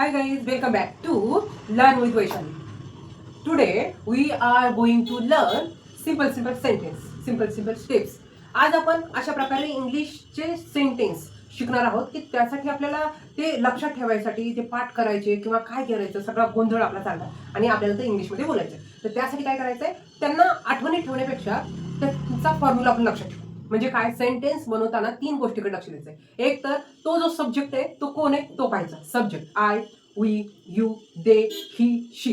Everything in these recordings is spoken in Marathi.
Hi guys, welcome back to Learn with Vaishali. Today we are going to learn simple sentence, simple steps. आज आपण अशा प्रकारे इंग्लिशचे सेंटेन्स शिकणार आहोत की त्यासाठी आपल्याला ते लक्षात ठेवायसाठी ते पाठ करायचे किंवा काय करायचं सगळा गोंधळ आपला चालला आणि आपल्याला ते इंग्लिशमध्ये बोलायचं. तर त्यासाठी काय करायचंय, त्यांना आठवणीत ठेवण्यापेक्षा त्यांचा फॉर्म्युला आपण लक्षात ठेवू. म्हणजे काय, सेंटेन्स बनवताना 3 गोष्टीकडे लक्ष द्यायचंय. एक तर तो जो सब्जेक्ट आहे तो कोण आहे तो पाहायचा. सब्जेक्ट आय, वी, यू, दे, ही, शी.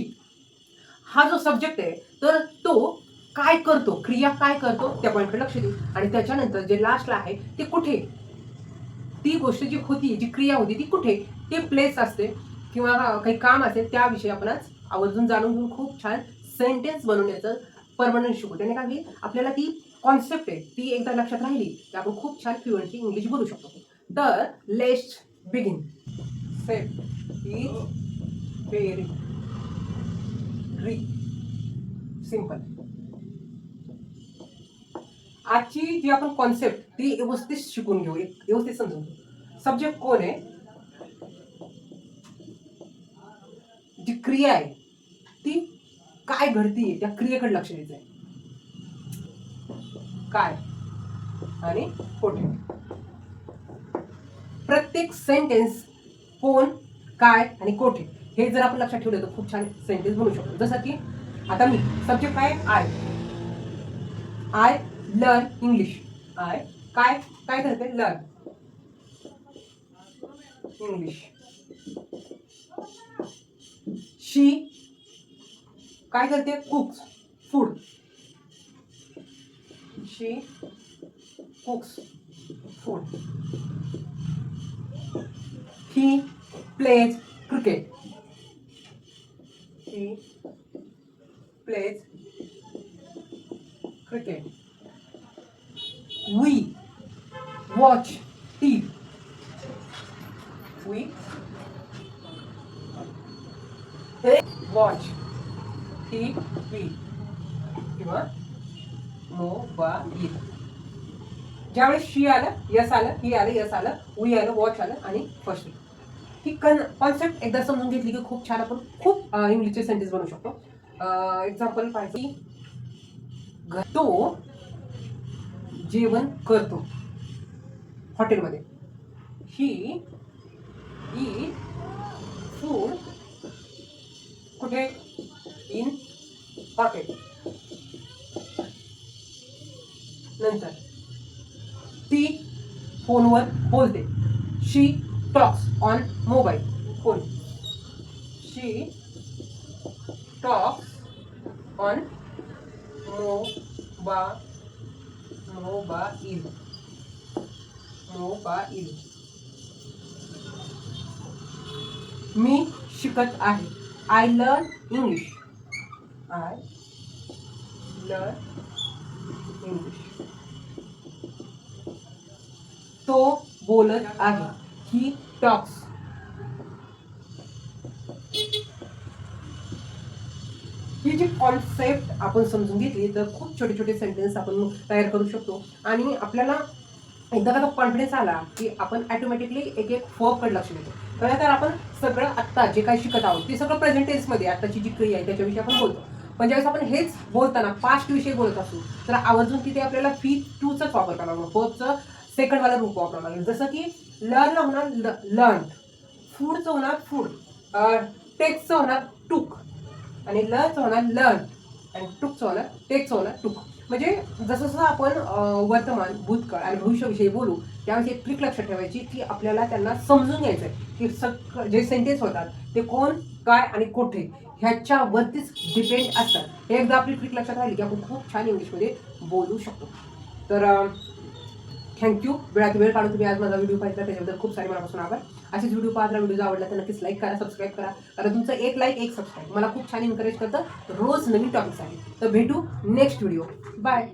हा जो सब्जेक्ट आहे तर तो काय करतो, क्रिया काय करतो त्या पॉईंटकडे लक्ष देऊ. आणि त्याच्यानंतर जे लास्टला आहे ते कुठे, ती गोष्ट जी होती, जी क्रिया होती ती कुठे, ते प्लेस असते किंवा काही काम असेल त्याविषयी आपण आज आवर्जून जाणून घेऊन खूप छान सेंटेन्स बनवण्याचं परमनंट शिकू. त्याने काय होईल, आपल्याला ती कॉन्सेप्ट आहे ती एकदा लक्षात राहिली की आपण खूप छान फ्लुएंटली इंग्लिश बोलू शकतो. तर let's begin. Set is very simple. आजची जी आपण कॉन्सेप्ट ती व्यवस्थित शिकून घेऊ, व्यवस्थित समजून घेऊ. सब्जेक्ट कोण आहे, जी क्रिया आहे ती काय घडतीये त्या क्रियेकडे लक्ष द्यायचंय. काय आणि कोठे. प्रत्येक सेंटेन्स कोण, काय आणि कोठे हे जर आपण लक्षात ठेवलं तर खूप छान सेंटेन्स बनवू शकतो. जसं की आता मी सब्जेक्ट काय, आय लर्न इंग्लिश. आय काय काय करते, लर्न इंग्लिश. शी काय करते, cooks food. She cooks food. He plays cricket. He plays cricket. We watch TV. We watch TV किंवा मोबाईल. ज्यावेळेस शी आलं, यस आलं, ही आलं, यस आलं, वी आलं, वॉच आलं आणि फर्स्ट. ही कॉन्सेप्ट एकदा समजून घेतली की खूप छान आपण खूप इंग्लिशचे सेंटेन्स बनवू शकतो. एक्झाम्पल पाहिजे, तो जेवण करतो हॉटेलमध्ये. ही ईट फूड कुठे, इन पॉकेट. नंतर ती फोनवर बोलते. She talks on mobile phone. She talks on mobile. मी शिकत आहे. I learn English. I learn English. तो बोलत आहे. He talks. He G concept आपण समजून घेतली तर खूप छोटे छोटे सेंटेन्स आपण तयार करू शकतो. आणि आपल्याला एकदा का कॉन्फिडन्स आला की आपण ऑटोमॅटिकली एक एक कडे लक्ष देतो. तर आपण सगळं आत्ता जे काही शिकत आहोत ते सगळं प्रेझेंट टेन्समध्ये आत्ताची जी क्रिया आहे त्याच्याविषयी आपण बोलतो. पण ज्यावेळेस आपण हेच बोलताना पास्ट विषयी बोलत असू तर आवर्जून तिथे आपल्याला V2चा वापर करावा लागतो. फोर्थचं सेकंडवाला रूप वापरावं लागेल. जसं की लर्न होणार लर्न, फूडचं होणार फूड, टेक्सचं होणार टूक आणि लर्नचं होणार लर्न आणि टूकचं होणार टेक्सचं होणार टूक. म्हणजे जसं जसं आपण वर्तमान, भूतकाळ आणि भविष्याविषयी बोलू त्यावेळेस एक ट्रिक लक्षात ठेवायची की आपल्याला त्यांना समजून घ्यायचं आहे की जे सेंटेन्स होतात ते कोण, काय आणि कोठे ह्याच्यावरतीच डिपेंड असतात. हे एकदा आपली ट्रिक लक्षात राहिली की आपण खूप छान इंग्लिशमध्ये बोलू शकतो. तर थँक्यू. वेळात वेळ काढून तुम्ही आज माझा व्हिडिओ पाहिला त्याच्याबद्दल खूप सारे मनापासून आभार. असेच व्हिडिओ पाहत राहा. व्हिडिओ आवडला तर नक्कीच लाईक करा, सबस्क्राईब करा. कारण तुमचं एक लाईक एक सबस्क्राईब मला खूप छान एनकरेज करतं रोज नवीन टॉपिकसाठी. तर भेटू नेक्स्ट व्हिडिओ. बाय.